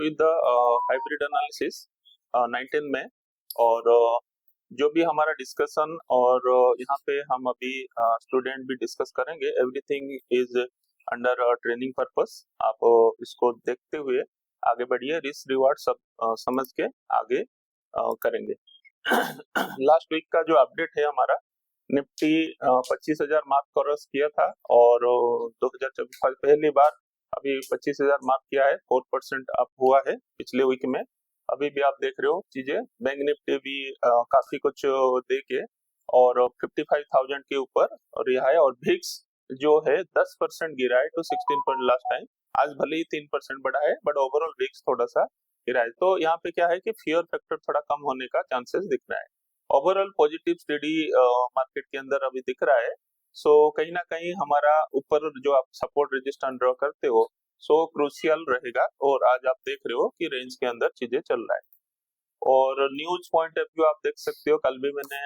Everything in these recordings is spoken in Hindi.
विद द हाइब्रिड एनालिसिस 19 में। और जो भी हमारा डिस्कशन और यहाँ पे हम अभी स्टूडेंट भी डिस्कस करेंगे, everything is under training purpose. आप इसको देखते हुए आगे बढ़िए, रिस्क रिवार्ड सब समझ के आगे करेंगे। लास्ट वीक का जो अपडेट है हमारा, निफ्टी 25,000 मार्क क्रॉस किया था और 2024 पहली बार अभी 25,000 मार्क किया है। 4% अप हुआ है पिछले वीक में। अभी भी आप देख रहे हो चीजें, बैंक निफ्टी भी काफी कुछ दे के और 55,000 के ऊपर रिहा है। और भिक्स जो है 10% गिरा है टू 16 लास्ट टाइम। आज भले ही 3% बढ़ा है, बट ओवरऑल भिक्स थोड़ा सा गिरा है। तो यहाँ पे क्या है कि फियर फैक्टर थोड़ा कम होने का चांसेस दिख रहा है। ओवरऑल पॉजिटिव स्टडी मार्केट के अंदर अभी दिख रहा है। सो कहीं ना कहीं हमारा ऊपर जो आप सपोर्ट रेजिस्टेंस ड्रॉ करते हो, सो क्रूशियल रहेगा। और आज आप देख रहे हो कि रेंज के अंदर चीजें चल रहा है। और न्यूज पॉइंट ऑफ व्यू आप देख सकते हो, कल भी मैंने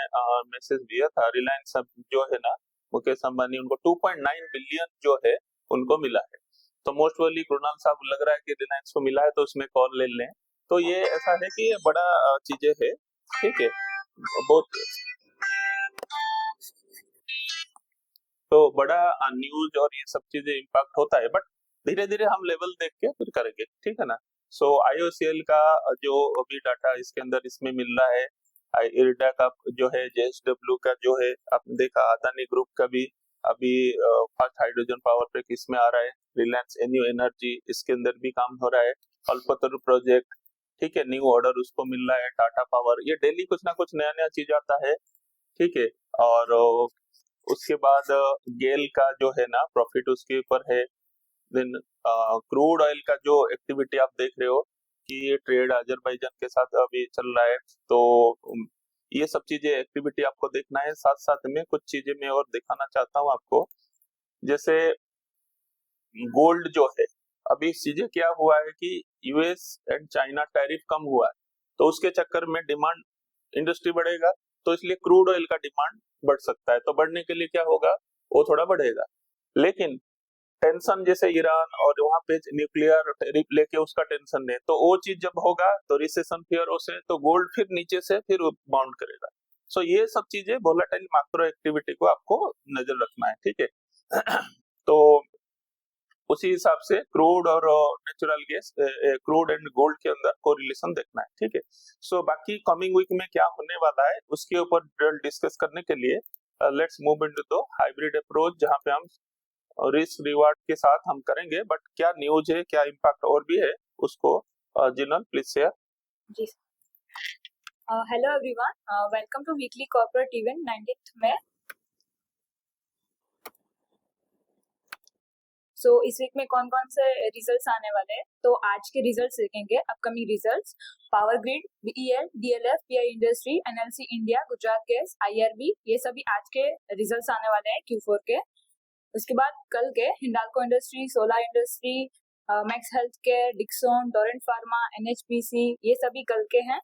मैसेज दिया था, रिलायंस जो है ना, मुकेश अंबानी, उनको 2.9 बिलियन जो है उनको मिला है। तो मोस्ट वेली कृणाल साहब लग रहा है कि रिलायंस को मिला है तो उसमें कॉल ले लें। तो ये ऐसा है कि ये बड़ा चीजें है, ठीक है, बहुत तो बड़ा न्यूज और ये सब चीजें इम्पैक्ट होता है। बट धीरे धीरे हम लेवल देख के फिर करेंगे, ठीक है ना। सो आईओसीएल का जो अभी डाटा इसके अंदर इसमें मिल रहा है, इरिडा का जो है, जेएसडब्ल्यू का जो है, आपने देखा अदानी ग्रुप का भी अभी फास्ट हाइड्रोजन पावर पे किसमें आ रहा है, रिलायंस एन्यू एनर्जी, इसके अंदर भी काम हो रहा है। अल्पतरु प्रोजेक्ट, ठीक है, न्यू ऑर्डर उसको मिल रहा है। टाटा पावर, ये डेली कुछ ना कुछ नया नया चीज आता है, ठीक है। और उसके बाद गेल का जो है ना प्रॉफिट उसके ऊपर है। देन क्रूड ऑयल का जो एक्टिविटी आप देख रहे हो कि ये ट्रेड अजरबैजान के साथ अभी चल रहा है। तो ये सब चीजें एक्टिविटी आपको देखना है। साथ साथ में कुछ चीजें मैं और दिखाना चाहता हूँ आपको, जैसे गोल्ड जो है, अभी चीजें क्या हुआ है कि यूएस एंड चाइना टैरिफ कम हुआ है, तो उसके चक्कर में डिमांड, इंडस्ट्री बढ़ेगा, तो इसलिए क्रूड ऑयल का डिमांड बढ़ सकता है। तो बढ़ने के लिए क्या होगा, वो थोड़ा बढ़ेगा। लेकिन टेंशन जैसे ईरान और वहां पे न्यूक्लियर टैरिफ लेके उसका टेंशन है, तो वो चीज जब होगा तो रिसेशन फियर से तो गोल्ड फिर नीचे से फिर बाउंड करेगा। सो ये सब चीजें वोलेटाइल मैक्रो एक्टिविटी को आपको नजर रखना है, ठीक है। तो उसी हिसाब से क्रूड और natural gas, crude and gold के अंदर कोरिलेशन देखना है, ठीक है। सो बाकी कमिंग वीक में क्या होने वाला है उसके ऊपर डिस्कस करने के लिए let's move into the hybrid approach, जहां पे हम रिस्क रिवार्ड के साथ हम करेंगे। बट क्या न्यूज है, क्या इम्पैक्ट और भी है, उसको जिनल प्लीज शेयर। जी hello everyone, welcome to weekly corporate event 19th में। सो इस वीक में कौन कौन से रिजल्ट्स आने वाले हैं, तो आज के रिजल्ट्स देखेंगे, upcoming results. Power grid, BEL, DLF, pi industry, NLC India, Gujarat gas, IRB, ये सभी आज के रिजल्ट्स आने वाले हैं Q4 के। उसके बाद कल के Hindalco industry, solar industry, Max health care, Dixon, Torrent pharma, NHPC, ये सभी कल के हैं।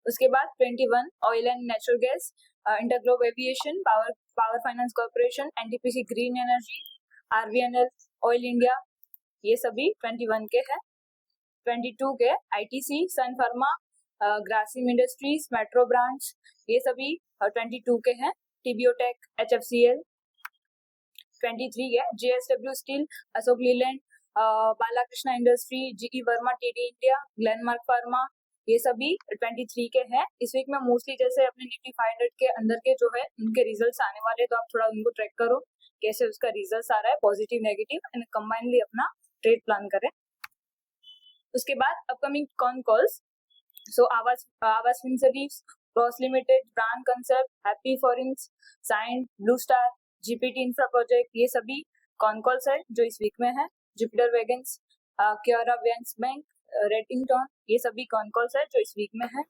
उसके बाद 21 oil and natural gas, InterGlobe aviation, power finance corporation, NTPC green energy, RVNL, oil India, ये सभी 21 के हैं। 22 के ITC, Sun pharma, Grasim industries, metro brands, ये सभी 22 के हैं। TBO Tek, HFCL. 23 के JSW steel, Ashok Leyland, Balakrishna industry, GE वर्मा, टीडी इंडिया, ग्लेनमार्क फार्मा, ये सभी 23 के हैं। इस वीक में मोस्टली जैसे अपने निफ्टी 500 के अंदर के जो है उनके रिजल्ट्स आने वाले, तो आप थोड़ा उनको ट्रैक करो कैसे उसका रिजल्ट आ रहा है, पॉजिटिव नेगेटिव, एंड कंबाइनली अपना ट्रेड प्लान करें। उसके बाद अपकमिंग कॉन कॉल्स, सो आवाज finserv, Ross limited, brand concept, happy forgings, Cyient, Blue Star, GPT infra project, ये सभी कॉन कॉल्स है जो इस वीक में है। जुपिटर वैगन्स, क्योरा वेंस बैंक, रेटिंगटन, ये सभी कॉन कॉल्स है जो इस वीक में है।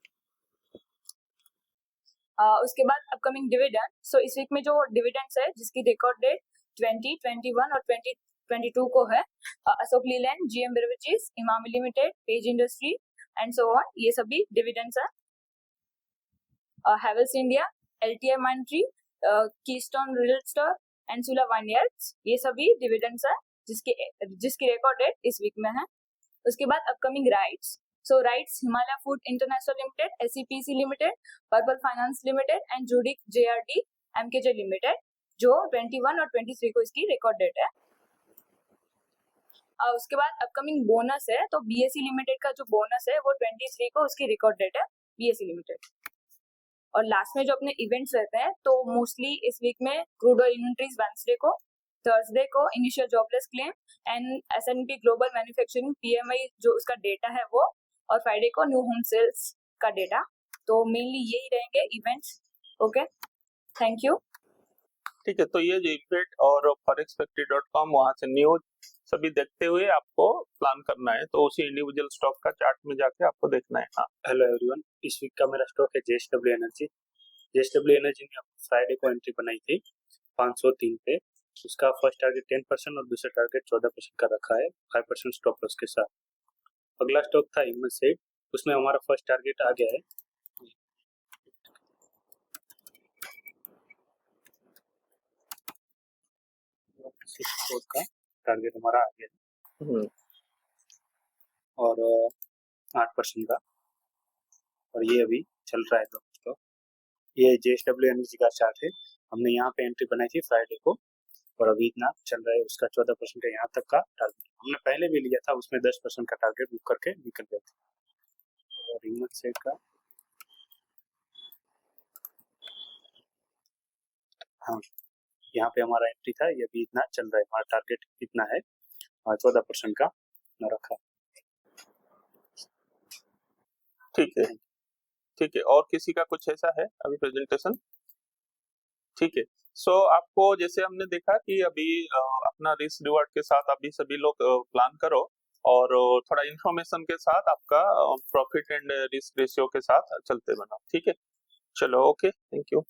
उसके बाद अपकमिंग डिविडेंड, सो इस वीक में जो डिविडेंड्स है जिसकी रिकॉर्ड डेट 20, 21 और 2022 को है, Ashok Leyland, GM beverages, Emami limited, Page industry and so on, ये सभी डिविडेंड्स है। Havells India, LTI Mindtree, Keystone Realtors, and Sula Vineyards, ये सभी डिविडेंड्स है जिसकी रिकॉर्ड डेट इस वीक में है। उसके बाद upcoming rights, so rights Himalaya food international limited, SCPC limited, Purple Finance limited and जूडिक JRD MKJ लिमिटेड, जो 21 और 23 को इसकी रिकॉर्ड डेट है। उसके बाद अपकमिंग बोनस है, तो BSE लिमिटेड का जो बोनस है वो 23 को उसकी रिकॉर्ड डेट है, BSE लिमिटेड। और लास्ट में जो अपने इवेंट्स रहते हैं, तो मोस्टली इस वीक में क्रूड ऑयल इन्वेंटरीज वेडनेसडे को, थर्सडे को initial jobless claim and S&P global manufacturing PMI जो उसका डेटा है वो, और फ्राइडे को न्यू होम सेल्स का डेटा। तो मेनली यही रहेंगे इवेंट्स। Okay, thank you. ठीक है, तो ये जो इम्पैक्ट और forexfactory.com वहां से न्यूज सभी देखते हुए आपको प्लान करना है, तो उसी इंडिविजुअल स्टॉक का चार्ट में जाके आपको देखना है। हाँ, हेलो एवरीवन, इस वीक का मेरा स्टॉक है JSW एनर्जी। JSW एनर्जी ने फ्राइडे को एंट्री बनाई थी 503 पे। उसका फर्स्ट टारगेट 10% और दूसरा टारगेट 14% का रखा है, 5% स्टॉप लॉस के साथ। अगला स्टॉक था इमसेट, उसमें हमारा फर्स्ट टारगेट आ गया है का टारगेट हमारा आ गया है और 8% का, और ये अभी चल रहा है दोस्तों। ये JSW एनर्जी का चार्ट है। हमने यहाँ पे एंट्री बनाई थी फ्राइडे को और अभी इतना चल रहा है, उसका 14% है यहाँ तक का टारगेट। हमने पहले भी लिया था, उसमें 10% का टारगेट बुक करके निकल गए थे। और हिम्मत सेट का हाँ, यहाँ पे हमारा एंट्री था, ये भी इतना चल रहा है, हमारा टारगेट इतना है 14% का न रखा। ठीक है, ठीक है। और किसी का कुछ ऐसा है अभी प्रेजेंटेशन? ठीक है, सो आपको जैसे हमने देखा कि अभी अपना रिस्क रिवार्ड के साथ अभी सभी लोग प्लान करो, और थोड़ा इन्फॉर्मेशन के साथ आपका प्रॉफिट एंड रिस्क रेशियो के साथ चलते बनो। ठीक है, चलो, ओके, थैंक यू।